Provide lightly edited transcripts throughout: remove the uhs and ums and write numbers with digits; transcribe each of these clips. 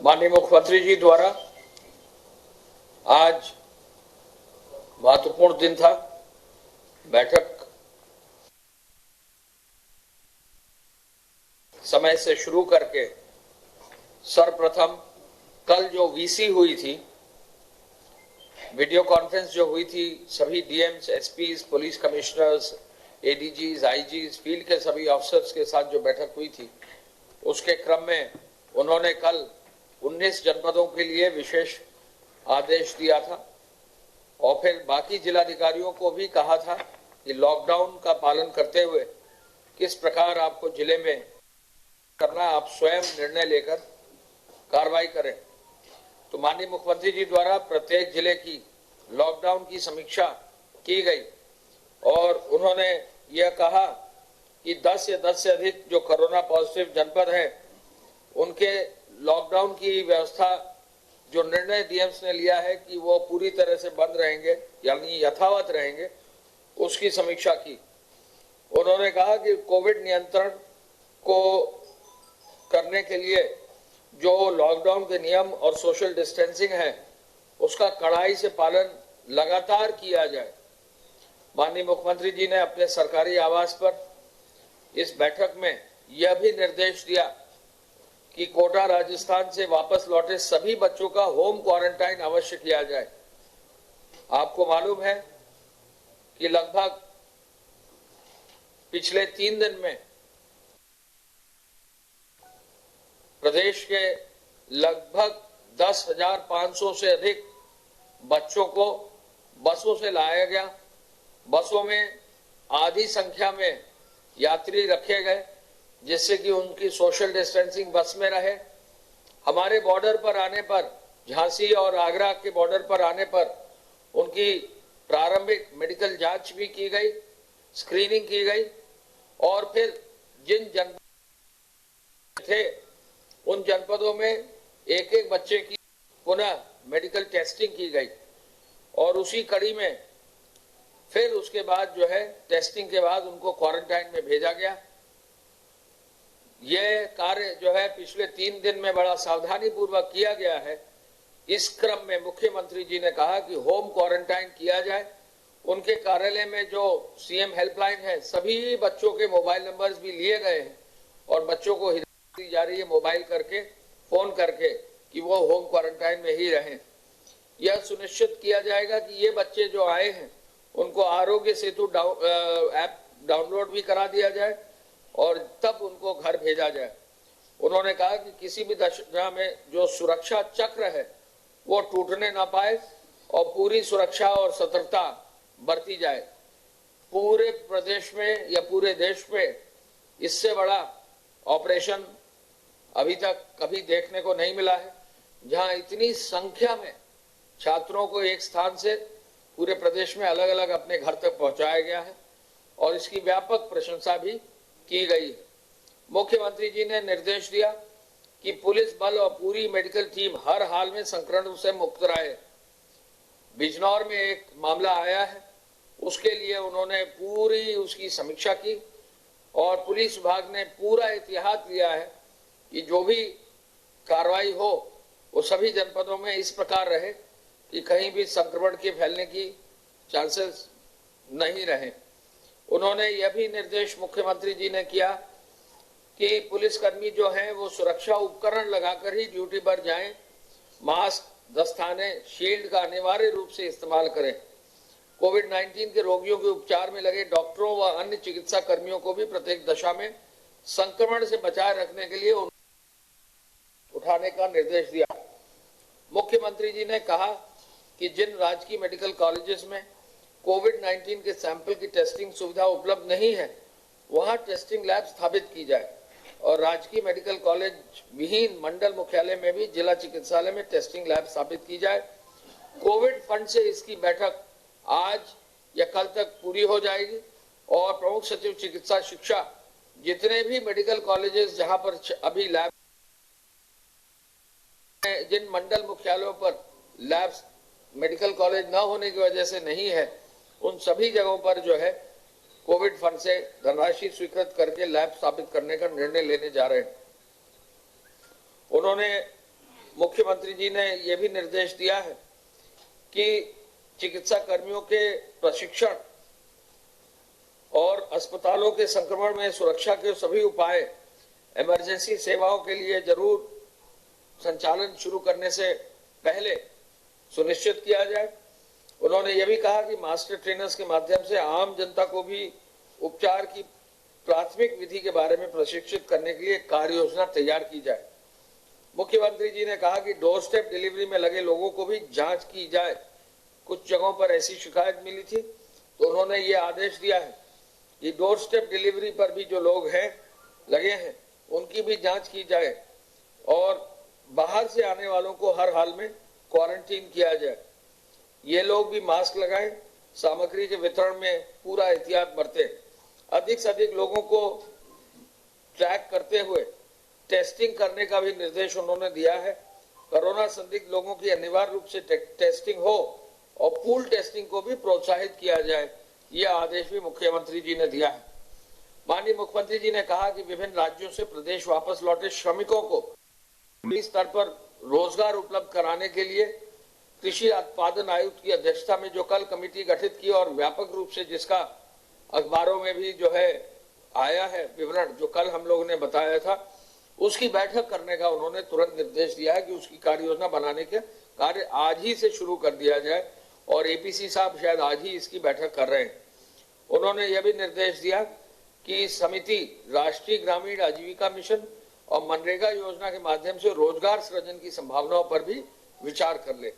माननीय मुख्यमंत्री जी द्वारा आज महत्वपूर्ण दिन था। बैठक समय से शुरू करके सर्वप्रथम कल जो वीसी हुई थी, वीडियो कॉन्फ्रेंस जो हुई थी, सभी DMs, SPs, police commissioners, ADGs, IGs, field के सभी ऑफिसर्स के साथ जो बैठक हुई थी, उसके क्रम में उन्होंने कल 19 जनपदों के लिए विशेष आदेश दिया था और फिर बाकी जिलाधिकारियों को भी कहा था कि लॉकडाउन का पालन करते हुए किस प्रकार आपको जिले में करना, आप स्वयं निर्णय लेकर कार्रवाई करें। तो माननीय मुख्यमंत्री जी द्वारा प्रत्येक जिले की लॉकडाउन की समीक्षा की गई और उन्होंने यह कहा कि 10 या 10 से अधिक जो कोरोना पॉजिटिव जनपद हैं, उनके लॉकडाउन की व्यवस्था जो निर्णय डीएम्स ने लिया है कि वो पूरी तरह से बंद रहेंगे, यानी यथावत रहेंगे, उसकी समीक्षा की। उन्होंने कहा कि कोविड नियंत्रण को करने के लिए जो लॉकडाउन के नियम और सोशल डिस्टेंसिंग है, उसका कड़ाई से पालन लगातार किया जाए। माननीय मुख्यमंत्री जी ने अपने सरकारी आवास पर इस बैठक में यह भी निर्देश दिया कि कोटा राजस्थान से वापस लौटे सभी बच्चों का होम क्वारंटाइन अवश्य किया जाए। आपको मालूम है कि लगभग पिछले 3 दिन में प्रदेश के लगभग 10,500 से अधिक बच्चों को बसों से लाया गया। बसों में आधी संख्या में यात्री रखे गए जिससे कि उनकी सोशल डिस्टेंसिंग बस में रहे। हमारे बॉर्डर पर आने पर, झांसी और आगरा के बॉर्डर पर आने पर उनकी प्रारंभिक मेडिकल जांच भी की गई, स्क्रीनिंग की गई और फिर जिन जनपद थे उन जनपदों में एक एक बच्चे की पुनः मेडिकल टेस्टिंग की गई और उसी कड़ी में फिर उसके बाद जो है टेस्टिंग के बाद उनको क्वारंटाइन में भेजा गया। यह कार्य जो है पिछले 3 दिन में बड़ा सावधानी पूर्वक किया गया है। इस क्रम में मुख्यमंत्री जी ने कहा कि होम क्वारंटाइन किया जाए। उनके कार्यालय में जो सीएम हेल्पलाइन है, सभी बच्चों के मोबाइल नंबर्स भी लिए गए हैं और बच्चों को हिदायत दी जा रही है मोबाइल करके, फोन करके कि वो होम क्वारंटाइन में ही रहें। यह सुनिश्चित किया जाएगा कि ये बच्चे जो आए हैं उनको आरोग्य सेतु ऐप डाउनलोड भी करा दिया जाए और तब उनको घर भेजा जाए। उन्होंने कहा कि किसी भी दशा में जो सुरक्षा चक्र है वो टूटने ना पाए और पूरी सुरक्षा और सतर्कता बरती जाए। पूरे प्रदेश में या पूरे देश में इससे बड़ा ऑपरेशन अभी तक कभी देखने को नहीं मिला है, जहां इतनी संख्या में छात्रों को एक स्थान से पूरे प्रदेश में अलग अलग अपने घर तक पहुंचाया गया है और इसकी व्यापक प्रशंसा भी की गई है। मुख्यमंत्री जी ने निर्देश दिया कि पुलिस बल और पूरी मेडिकल टीम हर हाल में संक्रमण से मुक्त रहे। बिजनौर में एक मामला आया है, उसके लिए उन्होंने पूरी उसकी समीक्षा की और पुलिस विभाग ने पूरा एहतियात लिया है कि जो भी कार्रवाई हो वो सभी जनपदों में इस प्रकार रहे कि कहीं भी संक्रमण के फैलने की चांसेस नहीं रहे। उन्होंने यह भी निर्देश मुख्यमंत्री जी ने किया कि पुलिसकर्मी जो हैं वो सुरक्षा उपकरण लगाकर ही ड्यूटी पर जाएं, मास्क, दस्ताने, शील्ड का अनिवार्य रूप से इस्तेमाल करें। कोविड-19 के रोगियों के उपचार में लगे डॉक्टरों व अन्य चिकित्सा कर्मियों को भी प्रत्येक दशा में संक्रमण से बचाए रखने के लिए उठाने का निर्देश दिया। मुख्यमंत्री जी ने कहा कि जिन राजकीय मेडिकल कॉलेजेस में कोविड-19 के सैंपल की टेस्टिंग सुविधा उपलब्ध नहीं है, वहां टेस्टिंग लैब स्थापित की जाए और राजकीय मेडिकल कॉलेज विहीन मंडल मुख्यालय में भी जिला चिकित्सालय में टेस्टिंग लैब स्थापित की जाए। कोविड फंड से इसकी बैठक आज या कल तक पूरी हो जाएगी और प्रमुख सचिव चिकित्सा शिक्षा जितने भी मेडिकल कॉलेजेस जहां पर अभी लैब, जिन मंडल मुख्यालयों पर लैब्स मेडिकल कॉलेज न होने की वजह से नहीं है, उन सभी जगहों पर जो है कोविड फंड से धनराशि स्वीकृत करके लैब स्थापित करने का निर्णय लेने जा रहे हैं। उन्होंने मुख्यमंत्री जी ने यह भी निर्देश दिया है कि चिकित्सा कर्मियों के प्रशिक्षण और अस्पतालों के संक्रमण में सुरक्षा के सभी उपाय इमरजेंसी सेवाओं के लिए जरूर संचालन शुरू करने से पहले सुनिश्चित किया जाए। उन्होंने यह भी कहा कि मास्टर ट्रेनर्स के माध्यम से आम जनता को भी उपचार की प्राथमिक विधि के बारे में प्रशिक्षित करने के लिए कार्य योजना तैयार की जाए। मुख्यमंत्री जी ने कहा कि डोर स्टेप डिलीवरी में लगे लोगों को भी जांच की जाए। कुछ जगहों पर ऐसी शिकायत मिली थी तो उन्होंने ये आदेश दिया है कि डोर स्टेप डिलीवरी पर भी जो लोग हैं लगे हैं उनकी भी जांच की जाए और बाहर से आने वालों को हर हाल में क्वारंटीन किया जाए। ये लोग भी मास्क लगाएं, सामग्री के वितरण में पूरा एहतियात बरतें। अधिक से अधिक लोगों को ट्रैक करते हुए टेस्टिंग करने का भी निर्देश उन्होंने दिया है। कोरोना संदिग्ध लोगों की अनिवार्य रूप से टेस्टिंग हो और पूल टेस्टिंग को भी प्रोत्साहित किया जाए, यह आदेश भी मुख्यमंत्री जी ने दिया है। माननीय मुख्यमंत्री जी ने कहा कि विभिन्न राज्यों से प्रदेश वापस लौटे श्रमिकों को स्तर पर रोजगार उपलब्ध कराने के लिए कृषि उत्पादन आयुक्त की अध्यक्षता में जो कल कमेटी गठित की और व्यापक रूप से जिसका अखबारों में भी जो है आया है विवरण, जो कल हम लोगों ने बताया था, उसकी बैठक करने का उन्होंने तुरंत निर्देश दिया है कि उसकी कार्य योजना बनाने के कार्य आज ही से शुरू कर दिया जाए और एपीसी साहब शायद आज ही इसकी बैठक कर रहे हैं। उन्होंने यह भी निर्देश दिया कि समिति राष्ट्रीय ग्रामीण आजीविका मिशन और मनरेगा योजना के माध्यम से रोजगार सृजन की संभावनाओं पर भी विचार कर ले।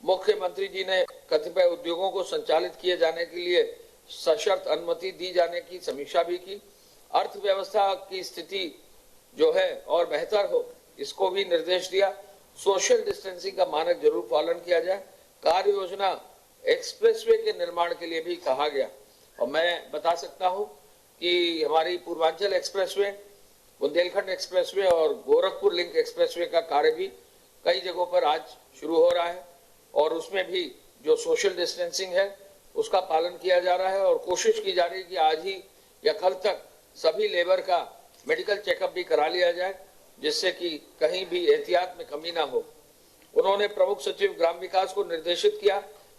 मुख्यमंत्री जी ने कतिपय उद्योगों को संचालित किए जाने के लिए सशर्त अनुमति दी जाने की समीक्षा भी की। अर्थव्यवस्था की स्थिति जो है और बेहतर हो, इसको भी निर्देश दिया। सोशल डिस्टेंसिंग का मानक जरूर पालन किया जाए। कार्य योजना एक्सप्रेसवे के निर्माण के लिए भी कहा गया और मैं बता सकता हूं कि हमारी पूर्वांचल एक्सप्रेसवे, बुंदेलखंड एक्सप्रेसवे और गोरखपुर लिंक एक्सप्रेसवे का कार्य भी कई जगहों पर आज शुरू हो रहा है और उसमें भी जो सोशल डिस्टेंसिंग है उसका पालन किया जा रहा है और कोशिश की जा रही है कि आज ही या कल तक सभी लेबर का मेडिकल चेकअप भी करा लिया जाए, जिससे कि कहीं भी एहतियात में कमी ना हो। उन्होंने प्रमुख सचिव ग्राम विकास को निर्देशित किया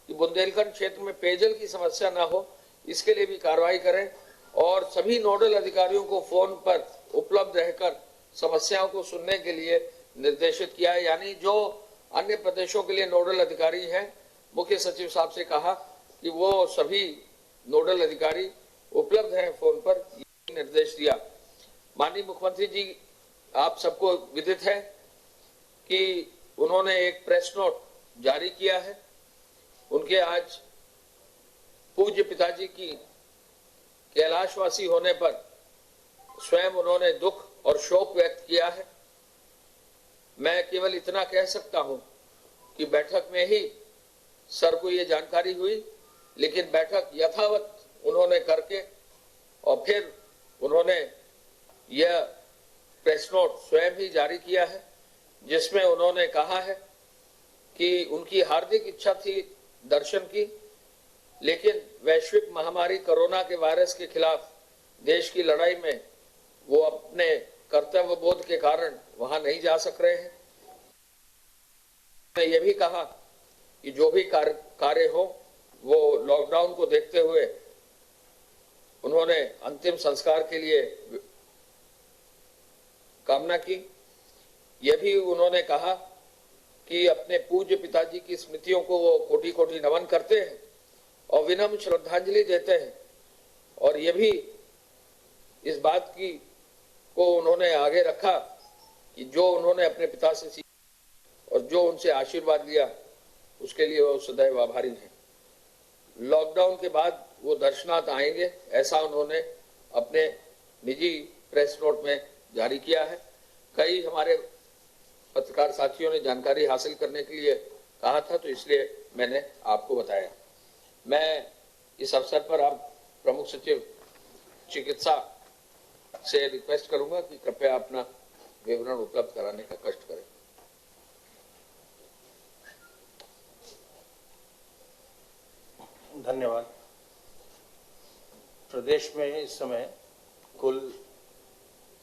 कि बुंदेलखंड क्षेत्र में पेयजल की समस्या ना हो, इसके लिए भी कार्रवाई करें और सभी नोडल अधिकारियों को फोन पर उपलब्ध रहकर समस्याओं को सुनने के लिए निर्देशित किया है। यानी जो अन्य प्रदेशों के लिए नोडल अधिकारी हैं, मुख्य सचिव साहब से कहा कि वो सभी नोडल अधिकारी उपलब्ध हैं फोन पर, ये निर्देश दिया। माननीय मुख्यमंत्री जी, आप सबको विदित है कि उन्होंने एक प्रेस नोट जारी किया है। उनके आज पूज्य पिताजी की कैलाशवासी होने पर स्वयं उन्होंने दुख और शोक व्यक्त किया है। मैं केवल इतना कह सकता हूं कि बैठक में ही सर को ये जानकारी हुई, लेकिन बैठक यथावत उन्होंने करके और फिर उन्होंने यह प्रेस नोट स्वयं ही जारी किया है, जिसमें उन्होंने कहा है कि उनकी हार्दिक इच्छा थी दर्शन की, लेकिन वैश्विक महामारी कोरोना के वायरस के खिलाफ देश की लड़ाई में वो अपने कर्तव्य बोध के कारण वहां नहीं जा सक रहे हैं। मैं ये भी कहा कि जो भी कार्य हो वो लॉकडाउन को देखते हुए उन्होंने अंतिम संस्कार के लिए कामना की। यह भी उन्होंने कहा कि अपने पूज्य पिताजी की स्मृतियों को वो कोटि कोटि नमन करते हैं और विनम्र श्रद्धांजलि देते हैं और ये भी इस बात की को उन्होंने आगे रखा कि जो उन्होंने अपने पिता से सीखा और जो उनसे आशीर्वाद लिया उसके लिए वो सदैव आभारी हैं। लॉकडाउन के बाद वो दर्शनार्थ आएंगे, ऐसा उन्होंने अपने निजी प्रेस नोट में जारी किया है। कई हमारे पत्रकार साथियों ने जानकारी हासिल करने के लिए कहा था, तो इसलिए मैंने आपको बताया। मैं इस अवसर पर आप प्रमुख सचिव चिकित्सा से रिक्वेस्ट करूंगा कि कृपया अपना विवरण उपलब्ध कराने का कष्ट करें। धन्यवाद। प्रदेश में इस समय कुल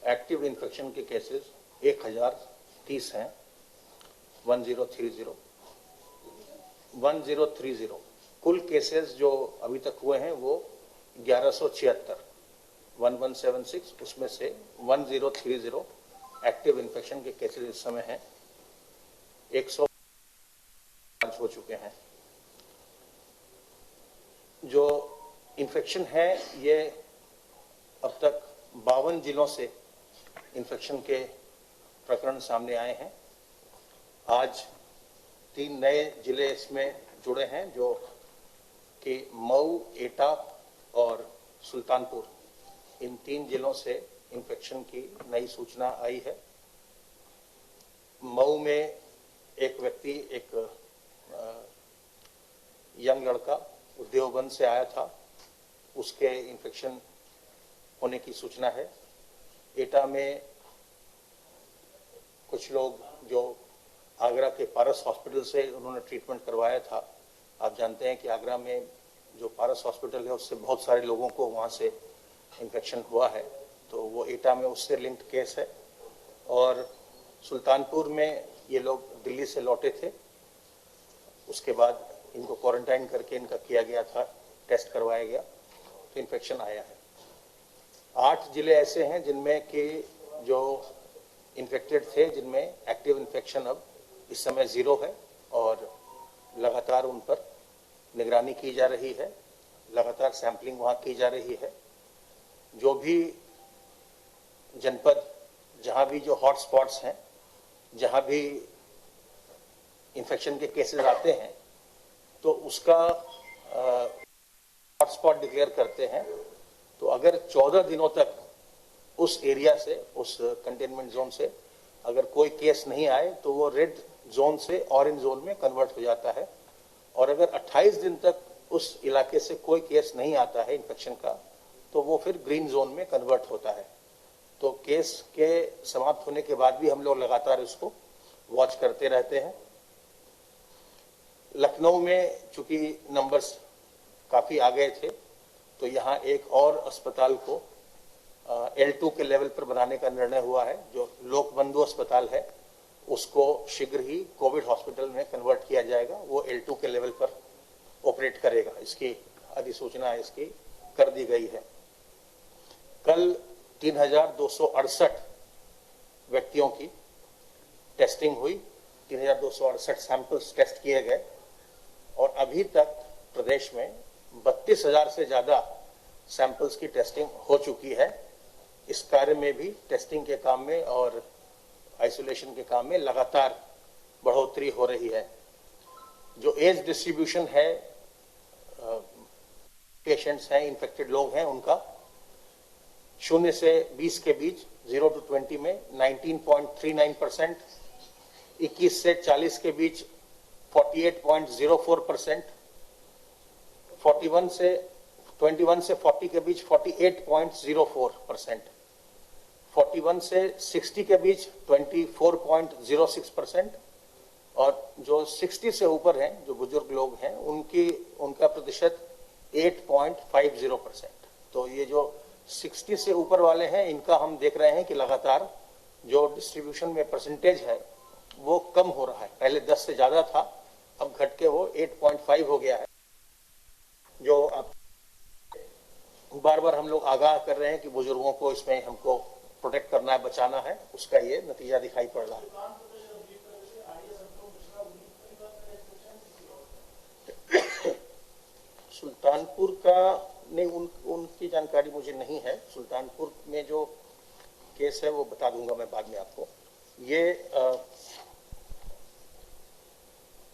एक्टिव इन्फेक्शन के केसेस 1030 हैं। 1030 कुल केसेस जो अभी तक हुए हैं वो 1176 उसमें से 1030 एक्टिव इन्फेक्शन के केसेस इस समय हैं। 100 हो चुके हैं। जो इन्फेक्शन है ये अब तक 52 जिलों से इन्फेक्शन के प्रकरण सामने आए हैं। आज 3 नए जिले इसमें जुड़े हैं जो कि मऊ, एटा और सुल्तानपुर, इन 3 जिलों से इन्फेक्शन की नई सूचना आई है। मऊ में एक व्यक्ति, एक यंग लड़का देवबंद से आया था, उसके इन्फेक्शन होने की सूचना है। एटा में कुछ लोग जो आगरा के पारस हॉस्पिटल से उन्होंने ट्रीटमेंट करवाया था। आप जानते हैं कि आगरा में जो पारस हॉस्पिटल है उससे बहुत सारे लोगों को वहाँ से इन्फेक्शन हुआ है, तो वो एटा में उससे लिंक्ड केस है। और सुल्तानपुर में ये लोग दिल्ली से लौटे थे, उसके बाद इनको क्वारंटाइन करके इनका किया गया था, टेस्ट करवाया गया तो इन्फेक्शन आया है। 8 जिले ऐसे हैं जिनमें कि जो इन्फेक्टेड थे, जिनमें एक्टिव इन्फेक्शन अब इस समय 0 है और लगातार उन पर निगरानी की जा रही है, लगातार सैंपलिंग वहाँ की जा रही है। जो भी जनपद, जहाँ भी जो हॉट स्पॉट्स हैं, जहाँ भी इन्फेक्शन के केसेस आते हैं तो उसका हॉट स्पॉट डिक्लेयर करते हैं। तो अगर 14 दिनों तक उस एरिया से, उस कंटेनमेंट जोन से अगर कोई केस नहीं आए तो वो रेड जोन से ऑरेंज जोन में कन्वर्ट हो जाता है। और अगर 28 दिन तक उस इलाके से कोई केस नहीं आता है इन्फेक्शन का तो वो फिर ग्रीन जोन में कन्वर्ट होता है। तो केस के समाप्त होने के बाद भी हम लोग लगातार इसको वॉच करते रहते हैं। लखनऊ में चूंकि नंबर्स काफी आ गए थे तो यहाँ एक और अस्पताल को L2 के लेवल पर बनाने का निर्णय हुआ है। जो लोकबंधु अस्पताल है उसको शीघ्र ही कोविड हॉस्पिटल में कन्वर्ट किया जाएगा, वो L2 के लेवल पर ऑपरेट करेगा। इसकी अधिसूचना इसकी कर दी गई है। कल 3268 व्यक्तियों की टेस्टिंग हुई, 3268 सैंपल्स टेस्ट किए गए और अभी तक प्रदेश में 32,000 से ज्यादा सैंपल्स की टेस्टिंग हो चुकी है। इस कार्य में भी, टेस्टिंग के काम में और आइसोलेशन के काम में लगातार बढ़ोतरी हो रही है। जो एज डिस्ट्रीब्यूशन है, पेशेंट्स हैं, इन्फेक्टेड लोग हैं, उनका 0 से 20 के बीच 0 to 20 में 19.39%, 21 से 40 के बीच 48.04%, 21 से 40 के बीच 48.04%, 41 से 60 के बीच 24.06% और जो 60 से ऊपर हैं, जो बुजुर्ग लोग हैं, उनका प्रतिशत 8.50%। तो ये जो 60 से ऊपर वाले हैं, इनका हम देख रहे हैं कि लगातार जो डिस्ट्रीब्यूशन में परसेंटेज है वो कम हो रहा है। पहले 10 से ज्यादा था, अब घट के वो 8.5 हो गया है। जो अब बार बार हम लोग आगाह कर रहे हैं कि बुजुर्गों को इसमें हमको प्रोटेक्ट करना है, बचाना है, उसका ये नतीजा दिखाई पड़ रहा है। सुल्तानपुर का नहीं, उनकी जानकारी मुझे नहीं है। सुल्तानपुर में जो केस है वो बता दूंगा मैं बाद में आपको। ये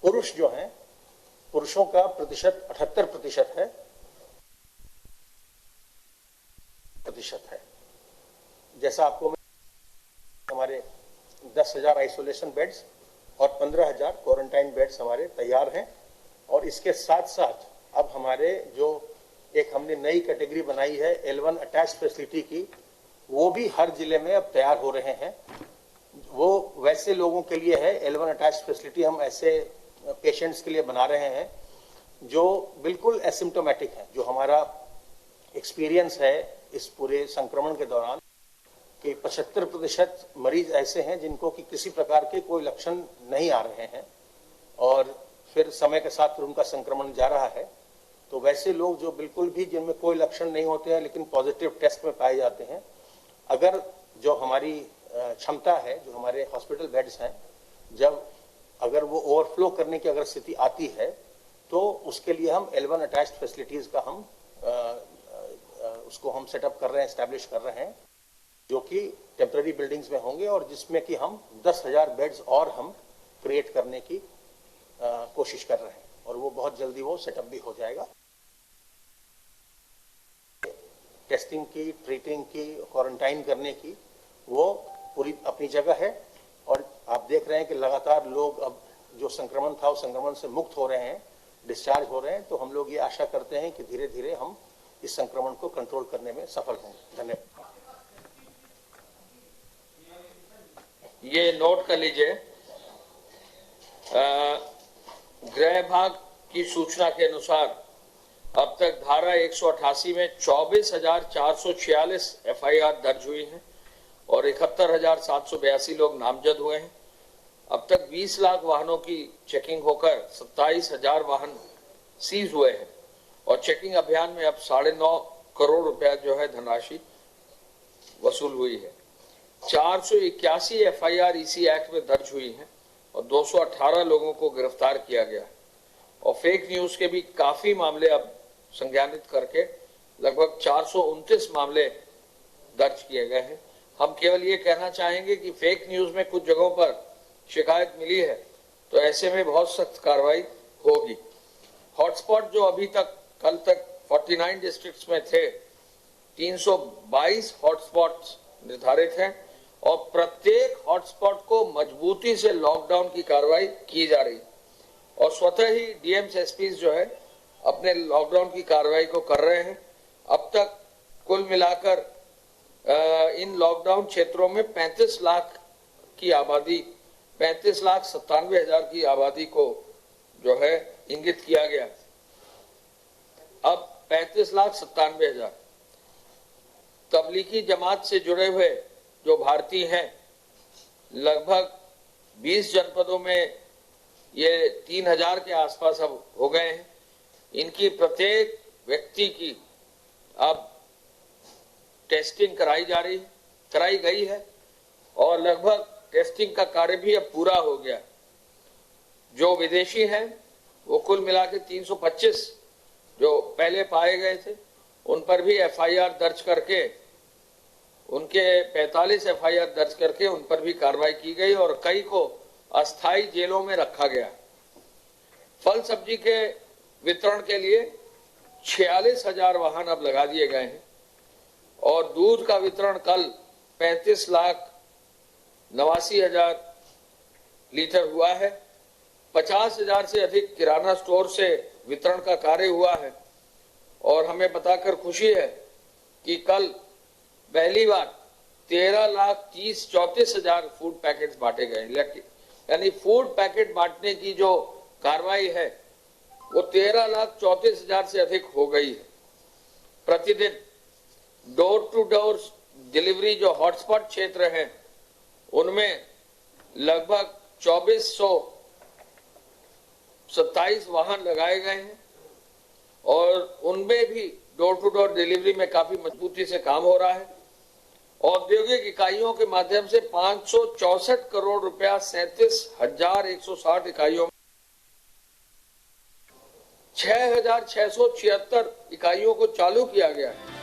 पुरुष जो हैं, पुरुषों का प्रतिशत 78% है। जैसा आपको हमारे 10,000 आइसोलेशन बेड्स और 15,000 क्वारंटाइन बेड्स हमारे तैयार हैं। और इसके साथ साथ अब हमारे जो एक हमने नई कैटेगरी बनाई है L1 अटैच फैसिलिटी की, वो भी हर जिले में अब तैयार हो रहे हैं। वो वैसे लोगों के लिए है, L1 अटैच फैसिलिटी हम ऐसे पेशेंट्स के लिए बना रहे हैं जो बिल्कुल एसिम्प्टोमेटिक है। जो हमारा एक्सपीरियंस है इस पूरे संक्रमण के दौरान कि 75% मरीज ऐसे हैं जिनको कि किसी प्रकार के कोई लक्षण नहीं आ रहे हैं और फिर समय के साथ फिर उनका संक्रमण जा रहा है। तो वैसे लोग जो बिल्कुल भी जिनमें कोई लक्षण नहीं होते हैं लेकिन पॉजिटिव टेस्ट में पाए जाते हैं, अगर जो हमारी क्षमता है, जो हमारे हॉस्पिटल बेड्स हैं, जब अगर वो ओवरफ्लो करने की अगर स्थिति आती है तो उसके लिए हम L1 अटैच्ड फैसिलिटीज का हम उसको हम सेटअप कर रहे हैं, एस्टैब्लिश कर रहे हैं, जो कि टेम्पररी बिल्डिंग्स में होंगे और जिसमें कि हम 10,000 बेड्स और हम क्रिएट करने की कोशिश कर रहे हैं और वो बहुत जल्दी वो सेटअप भी हो जाएगा। टेस्टिंग की, ट्रीटिंग की, क्वारंटाइन करने की वो पूरी अपनी जगह है और आप देख रहे हैं कि लगातार लोग अब जो संक्रमण था उस संक्रमण से मुक्त हो रहे हैं, डिस्चार्ज हो रहे हैं। तो हम लोग ये आशा करते हैं कि धीरे धीरे हम इस संक्रमण को कंट्रोल करने में सफल होंगे। धन्यवाद। ये नोट कर लीजिए, गृह विभाग की सूचना के अनुसार अब तक धारा 188 में 24,446 FIR दर्ज हुई है और 71,782 लोग नामजद हुए हैं। अब तक 20 लाख वाहनों की चेकिंग होकर 27,000 वाहन सीज हुए हैं और चेकिंग अभियान में अब 9.5 करोड़ रुपया जो है धनराशि वसूल हुई है। 481 FIR इसी एक्ट में दर्ज हुई है और 218 लोगों को गिरफ्तार किया गया है और फेक न्यूज के भी काफी मामले अब संज्ञानित करके लगभग 429 मामले दर्ज किए गए हैं। हम केवल ये कहना चाहेंगे कि फेक न्यूज में कुछ जगहों पर शिकायत मिली है तो ऐसे में बहुत सख्त कार्रवाई होगी। हॉटस्पॉट जो अभी तक कल तक 49 डिस्ट्रिक्ट्स में थे, 322 हॉटस्पॉट्स निर्धारित हैं और प्रत्येक हॉटस्पॉट को मजबूती से लॉकडाउन की कार्रवाई की जा रही और स्वतः ही डीएम्स एसपीज जो है अपने लॉकडाउन की कार्रवाई को कर रहे हैं। अब तक कुल मिलाकर इन लॉकडाउन क्षेत्रों में 35 लाख की आबादी, 35,97,000 की आबादी को जो है इंगित किया गया। अब 35,97,000 तबलीगी जमात से जुड़े हुए जो भारतीय हैं, लगभग 20 जनपदों में ये 3,000 के आसपास अब हो गए हैं। इनकी प्रत्येक व्यक्ति की अब टेस्टिंग कराई गई है और लगभग टेस्टिंग का कार्य भी अब पूरा हो गया। जो विदेशी हैं वो कुल मिला के 325 जो पहले पाए गए थे उन पर भी FIR दर्ज करके, उनके 45 FIR दर्ज करके उन पर भी कार्रवाई की गई और कई को अस्थायी जेलों में रखा गया। फल सब्जी के वितरण के लिए 46,000 वाहन अब लगा दिए गए हैं और दूध का वितरण कल 35,89,000 लीटर हुआ है। 50,000 से अधिक किराना स्टोर से वितरण का कार्य हुआ है और हमें बताकर खुशी है कि कल पहली बार 13,34,000 फूड पैकेट्स बांटे गए। यानी फूड पैकेट बांटने की जो कार्रवाई है वो 13,34,000 से अधिक हो गई है। प्रतिदिन डोर टू डोर डिलीवरी जो हॉटस्पॉट क्षेत्र हैं उनमें लगभग 2,427 वाहन लगाए गए हैं और उनमें भी डोर टू डोर डिलीवरी में काफी मजबूती से काम हो रहा है। औद्योगिक इकाइयों के माध्यम से 564 करोड़ रुपया 37,160 इकाइयों में 6,676 इकाइयों को चालू किया गया है।